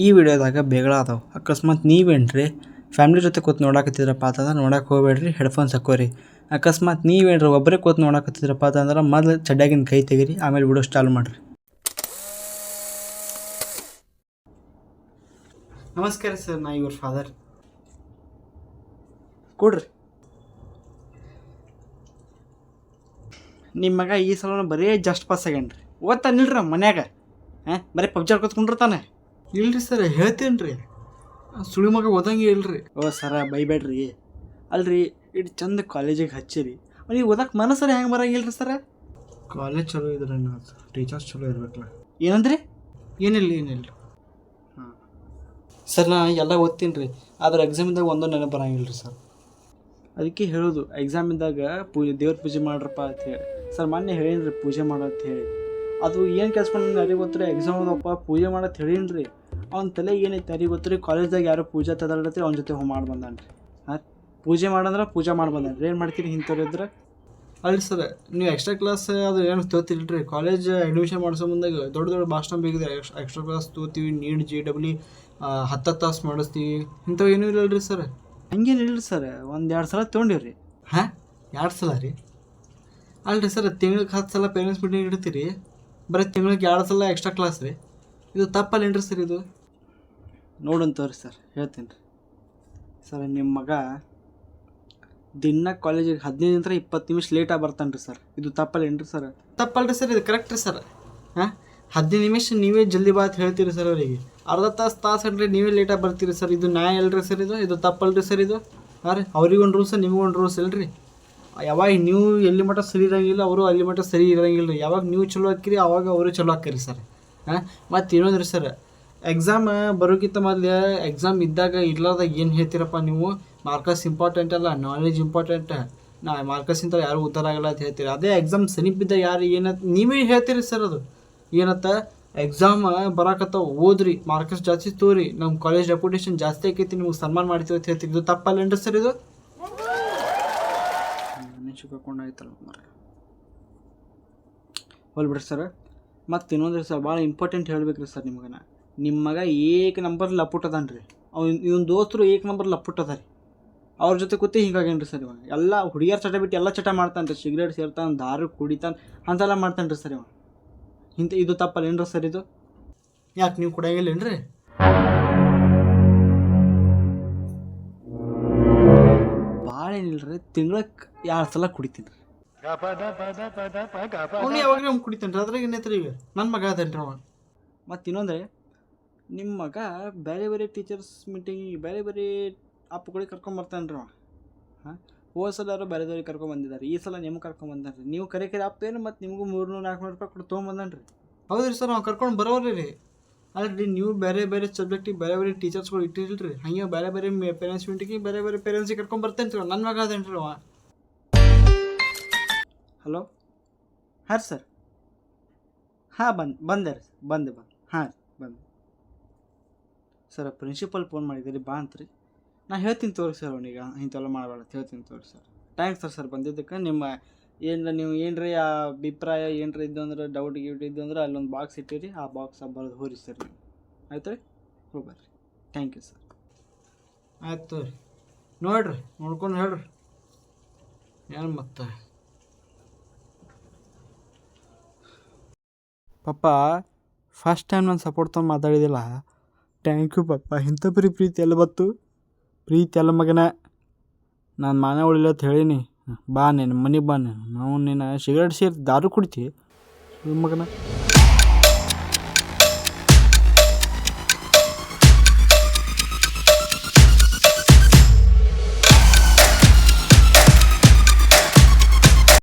ಈ ವಿಡಿಯೋದಾಗ ಬೇಗಳ ಅದಾವ. ಅಕಸ್ಮಾತ್ ನೀವೇನ್ರಿ ಫ್ಯಾಮಿಲಿ ಜೊತೆ ಕೂತ್ ನೋಡಾಕತ್ತಿದ್ರಪ್ಪ ಅಂತಂದ್ರೆ ನೋಡಕ್ಕೆ ಹೋಗ್ಬೇಡ್ರಿ, ಹೆಡ್ಫೋನ್ಸ್ ಹಾಕೋರಿ. ಅಕಸ್ಮಾತ್ ನೀವೇನ್ರಿ ಒಬ್ಬರೇ ಕೂತ್ ನೋಡಾಕತ್ತಿದ್ರಪ್ಪ ಅಂತಂದ್ರೆ ಮೊದಲು ಚಡ್ಡಾಗಿನ ಕೈ ತೆಗೀರಿ, ಆಮೇಲೆ ವಿಡಿಯೋ ಚಾಲು ಮಾಡಿರಿ. ನಮಸ್ಕಾರ ಸರ್, ನಾ ಇವ್ರ ಫಾದರ್. ಕೊಡ್ರಿ. ನಿಮ್ಮ ಮಗ ಈ ಸಲ ಬರೀ ಜಸ್ಟ್ ಪಾಸ್ ಆಗ್ಯಾನ್ರಿ. ಓದ್ತಾನಿಲ್ರಿ ಮನ್ಯಾಗ, ಬರೀ ಪಬ್ಜಿ ಆಡ್ಕೊತ್ಕೊಂಡಿರ್ತಾನೆ. ಇಲ್ರಿ ಸರ್, ಹೇಳ್ತೀನಿ ರೀ, ಸುಳಿ ಮಗ ಓದಂಗೆ ಇಲ್ರಿ. ಓ ಸರ, ಬೈಬೇಡ್ರಿ. ಅಲ್ರಿ, ಇಟ್ಟು ಚಂದ ಕಾಲೇಜಿಗೆ ಹಚ್ಚಿರಿ, ಅವ್ನಿಗೆ ಓದಕ್ಕೆ ಮನಸ್ಸರ ಹೆಂಗೆ ಬರಂಗಿಲ್ರಿ ಸರ? ಕಾಲೇಜ್ ಚಲೋ ಇದ್ರೆ ಟೀಚರ್ಸ್ ಚಲೋ ಇರ್ಬೇಕಲ್ಲ. ಏನಂದ್ರಿ? ಏನಿಲ್ಲ. ಹಾಂ ಸರ್, ನಾ ಎಲ್ಲ ಓದ್ತೀನಿ ರೀ, ಆದ್ರೆ ಎಕ್ಸಾಮಿಂದಾಗ ಒಂದೊಂದು ನೆನಪು ಬರಂಗಿಲ್ಲ ರೀ ಸರ್. ಅದಕ್ಕೆ ಹೇಳೋದು, ಎಕ್ಸಾಮಿಂದಾಗ ದೇವ್ರ ಪೂಜೆ ಮಾಡ್ರಪ್ಪ ಅಂತ ಹೇಳಿ. ಸರ್ ಮೊನ್ನೆ ಹೇಳೀನಿ ಪೂಜೆ ಮಾಡೋ ಅಂತ ಹೇಳಿ. ಅದು ಏನು ಕೆಲ್ಸ್ಕೊಂಡು ಯಾರಿಗೆ ಗೊತ್ತ್ರಿ, ಎಕ್ಸಾಮ್ ಓದಪ್ಪ ಪೂಜೆ ಮಾಡತ್ ಹೇಳೀನಿ ರೀ. ಅವ್ನ ತಲೆ ಏನೈತೆ ಯಾರಿಗೆ ಗೊತ್ತ್ರಿ? ಕಾಲೇಜ್ದಾಗ ಯಾರೋ ಪೂಜೆ ತದಾಡತ್ರಿ, ಅವ್ನ ಜೊತೆ ಮಾಡಿ ಬಂದಾನ್ರಿ. ಹಾಂ, ಪೂಜೆ ಮಾಡಂದ್ರೆ ಪೂಜೆ ಮಾಡಿ ಬಂದಾನ್ರಿ. ಏನು ಮಾಡ್ತೀರಿ ಇಂಥವ್ರು ಇದ್ರೆ? ಅಲ್ರಿ ಸರ್, ನೀವು ಎಕ್ಸ್ಟ್ರಾ ಕ್ಲಾಸ್ ಅದು ಏನು ತೋತಿಲ್ರಿ? ಕಾಲೇಜ್ ಅಡ್ಮಿಷನ್ ಮಾಡಿಸೋ ಮುಂದಾಗ ದೊಡ್ಡ ಭಾಷಣ ಬೇಕಿದ್ರೆ ಎಕ್ಸ್ಟ್ರಾ ಕ್ಲಾಸ್ ತೋತೀವಿ, ನೀಟ್ GW 10 ತಾಸು ಮಾಡಿಸ್ತೀವಿ, ಇಂಥವು ಏನೂ ಇಲ್ಲಲ್ರಿ ಸರ್. ಹಂಗೇನಿಲ್ಲ ಸರ್, 1-2 ಸಲ ತೊಗೊಂಡಿವ್ರಿ. ಹಾಂ, 2 ಸಲ ರೀ? ಅಲ್ರಿ ಸರ್, ತಿಂಗ್ಳಿಗೆ 10 ಸಲ ಪೇರೆಂಟ್ಸ್ ಮೀಟಿಂಗ್ ಇಡ್ತೀರಿ, ಬರೀ ತಿಂಗ್ಳಿಗೆ 2 ಸಲ ಎಕ್ಸ್ಟ್ರಾ ಕ್ಲಾಸ್ ರೀ. ಇದು ತಪ್ಪಲ್ಲೇನ್ರಿ ಸರ್? ಇದು ನೋಡಂತವ್ರಿ ಸರ್, ಹೇಳ್ತೀನಿ ರೀ ಸರ್. ನಿಮ್ಮ ಮಗ ದಿನ ಕಾಲೇಜಿಗೆ 15-20 ನಿಮಿಷ ಲೇಟಾಗಿ ಬರ್ತಾನೆ ರೀ ಸರ್. ಇದು ತಪ್ಪಲ್ಲೇನ್ರಿ ಸರ್? ತಪ್ಪಲ್ರಿ ಸರ್, ಇದು ಕರೆಕ್ಟ್ ರೀ ಸರ್. ಹಾಂ, 15 ನಿಮಿಷ ನೀವೇ ಜಲ್ದಿ ಬಾತ್ ಹೇಳ್ತೀರಿ ಸರ್ ಅವರಿಗೆ, ಅರ್ಧ ತಾಸು ಅಂದ್ರೆ ನೀವೇ ಲೇಟಾಗಿ ಬರ್ತೀರಿ ಸರ್. ಇದು ನ್ಯಾಯ ಅಲ್ರಿ ಸರ್? ಇದು ತಪ್ಪಲ್ರಿ ಸರ್? ಇದು ಹಾಂ ರೀ, ಅವ್ರಿಗೊಂದು ರೂಲ್ಸ್ ನಿಮಗೊಂದು ರೂಲ್ಸ್ ಇಲ್ರಿ. ಯಾವಾಗ ನೀವು ಎಲ್ಲಿ ಮಟ್ಟ ಸರಿ ಇರೋಂಗಿಲ್ಲ, ಅವರು ಅಲ್ಲಿ ಮಟ್ಟ ಸರಿ ಇರೋಂಗಿಲ್ಲ ರೀ. ಯಾವಾಗ ನೀವು ಚಲೋ ಹಾಕಿರಿ ಅವಾಗ ಅವರು ಚಲೋ ಹಾಕಿರಿ ಸರ್. ಹಾಂ, ಮತ್ತು ಇನ್ನೊಂದು ರೀ ಸರ್, ಎಕ್ಸಾಮ್ ಬರೋಕ್ಕಿಂತ ಮೊದಲು ಎಕ್ಸಾಮ್ ಇದ್ದಾಗ ಇರ್ಲಾರ್ದಾಗ ಏನು ಹೇಳ್ತೀರಪ್ಪ ನೀವು? ಮಾರ್ಕಸ್ ಇಂಪಾರ್ಟೆಂಟ್ ಅಲ್ಲ, ನಾಲೆಜ್ ಇಂಪಾರ್ಟೆಂಟ್. ಮಾರ್ಕಸ್ಸಿಂತ ಯಾರು ಉತ್ತರ ಆಗಲ್ಲ ಅಂತ ಹೇಳ್ತೀರಿ. ಅದೇ ಎಕ್ಸಾಮ್ ಸಮೀಪಿದ್ದ ಯಾರು ಏನಂತ ನೀವೇ ಹೇಳ್ತೀರಿ ಸರ್. ಅದು ಏನತ್ತ, ಎಕ್ಸಾಮ್ ಬರಾಕತ್ತಾವ, ಓದ್ರಿ, ಮಾರ್ಕಸ್ ಜಾಸ್ತಿ ತೋರಿ, ನಮ್ಮ ಕಾಲೇಜ್ ರೆಪ್ಯುಟೇಷನ್ ಜಾಸ್ತಿ ಆಕೈತಿ, ನಿಮ್ಗೆ ಸನ್ಮಾನ ಮಾಡ್ತೀವಿ ಅಂತ ಹೇಳ್ತೀವಿ. ಇದು ತಪ್ಪಲ್ಲೇನ್ರಿ ಸರ್? ಇದು ಕರ್ಕೊಂಡಾಯ್ತಲ್ಲ ಮರ, ಹೋಲ್ಬಿಡ್ರಿ ಸರ್. ಮತ್ತು ಇನ್ನೊಂದು ಸರ್, ಭಾಳ ಇಂಪಾರ್ಟೆಂಟ್ ಹೇಳ್ಬೇಕ್ರಿ ಸರ್ ನಿಮ್ಗೆ. ನಿಮ್ಮ ಮಗ ಏಕ ನಂಬರ್ ಲಪುಟ್ಟದಾನ್ರಿ. ಇವನ್ ದೋಸ್ತರು ಏಕ ನಂಬರ್ ಲಪುಟ್ಟದ ರೀ. ಅವ್ರ ಜೊತೆ ಕೂತಿ ಹಿಂಗಾಗೇನ್ರಿ ಸರ್ ಇವಾಗ. ಎಲ್ಲ ಹುಡುಗಿಯರ್ ಚಟ ಬಿಟ್ಟು ಎಲ್ಲ ಚಟ ಮಾಡ್ತಾನೆ ರೀ. ಸಿಗರೇಟ್ ಸೇರ್ತಾನೆ, ದಾರು ಕುಡಿತಾನೆ, ಅಂತೆಲ್ಲ ಮಾಡ್ತಾನೆ ರೀ ಸರ್ ಇವ. ಇದು ತಪ್ಪಲ್ಲೇನ್ರಿ ಸರ್? ಇದು ಯಾಕೆ ನೀವು ಕುಡಿಯಂಗಿಲ್ಲೇನ್ರಿ? ಭಾಳ ಏನಿಲ್ರಿ, ತಿಂಗ್ಳಕ್ಕೆ 2 ಸಲ ಕುಡಿತೀನಿ ರೀ. ಅವ್ನು ಯಾವಾಗ ನಮ್ಗೆ ಕುಡಿತಾನೆ ರೀ, ಅದ್ರಾಗ ಏನೈತ್ರಿ? ಈಗ ನನ್ನ ಮಗ ಅದೇನ್ರಿ ಅವ. ಮತ್ತು ಇನ್ನೊಂದ್ರೆ, ನಿಮ್ಮ ಮಗ ಬೇರೆ ಟೀಚರ್ಸ್ ಮೀಟಿಂಗಿಗೆ ಬೇರೆ ಅಪ್ಪಗಳಿಗೆ ಕರ್ಕೊಂಬರ್ತಾನೆ ರೀ ಅವ. ಹಾಂ, ಹೋದ ಸಲ ಯಾರೋ ಬೇರೆದವ್ರಿಗೆ ಕರ್ಕೊಂಬಂದಿದ್ದಾರೆ, ಈ ಸಲ ನಿಮ್ಗೆ ಕರ್ಕೊಂಬಂದಾನೆ ರೀ. ನೀವು ಕರೆ ಅಪ್ಪ ಏನು ಮತ್ತು ನಿಮಗೂ 300-400 ರೂಪಾಯಿ ಕೊಟ್ಟು ತೊಗೊಂಬಂದಾನೆ ರೀ. ಹೌದು ರೀ ಸರ್, ನಾವು ಕರ್ಕೊಂಡು ಬರೋರಿ ರೀ. ಅಲ್ರಿ, ನೀವು ಬೇರೆ ಸಬ್ಜೆಕ್ಟಿಗೆ ಬೇರೆ ಟೀಚರ್ಸ್ಗಳು ಇಟ್ಟಿಲ್ರಿ. ಹಾಗೆ ಬೇರೆ ಪೇರೆಂಟ್ಸ್ ಮೀಟಿಂಗಿಗೆ ಬೇರೆ ಪೇರೆಂಟ್ಸಿಗೆ ಕರ್ಕೊಂಡು ಬರ್ತೇನೆ ರೀ. ನನ್ನ ಮಗ ಅದೇನ್ರಿ ಅವ. ಹಲೋ, ಹಾಂ ಸರ್. ಹಾಂ, ಬಂದೆ ರೀ, ಬಂದೆ. ಹಾಂ ರೀ, ಬಂದೆ ಸರ್. ಪ್ರಿನ್ಸಿಪಲ್ ಫೋನ್ ಮಾಡಿದ್ದೀರಿ, ಬಾ ಅಂತ್ರಿ. ನಾ ಹೇಳ್ತೀನಿ ತೋರಿ ಸರ್ ಅವನಿಗೆ, ಇಂಥವೆಲ್ಲ ಮಾಡಬೇಡ ಅಂತ ಹೇಳ್ತೀನಿ ತೋರಿ ಸರ್. ಥ್ಯಾಂಕ್ಸ್ ಸರ್ ಬಂದಿದ್ದಕ್ಕೆ. ನಿಮ್ಮ ನೀವು ಏನ್ರಿ ಅಭಿಪ್ರಾಯ ಏನ್ರಿ ಇದ್ದು ಅಂದ್ರೆ, ಡೌಟ್ ಇದ್ದು ಅಂದ್ರೆ ಅಲ್ಲೊಂದು ಬಾಕ್ಸ್ ಇಟ್ಟಿರಿ, ಆ ಬಾಕ್ಸ್ ಬರೋದು ಹೋರಿ ಸರ್ ನೀವು. ಆಯ್ತು ರೀ, ಹೋಗ್ಬರ್ರಿ. Thank you sir. ಆಯ್ತು ತೋರಿ, ನೋಡಿರಿ, ನೋಡ್ಕೊಂಡು ಹೇಳ್ರಿ ಏನು. ಮತ್ತೆ ಪಪ್ಪ, ಫಸ್ಟ್ ಟೈಮ್ ನಾನು ಸಪೋರ್ಟ್ ತೊಗೊಂಡು ಮಾತಾಡಿದಿಲ್ಲ. ಥ್ಯಾಂಕ್ ಯು ಪಪ್ಪ. ಇಂಥ ಪ್ರೀತಿ ಎಲ್ಲ ಬತ್ತು? ಪ್ರೀತಿ ಎಲ್ಲ ಮಗನ. ನಾನು ಮಾನ ಉಳಿಲ್ಲ ಅಂತ ಹೇಳೀನಿ. ಬಾ ನೀನು ಮನೆಗೆ ಬಾ. ನೀನು ಸಿಗರೇಟ್ ಸೇರಿ ದಾರು ಕುಡಿತಿ ಮಗನ.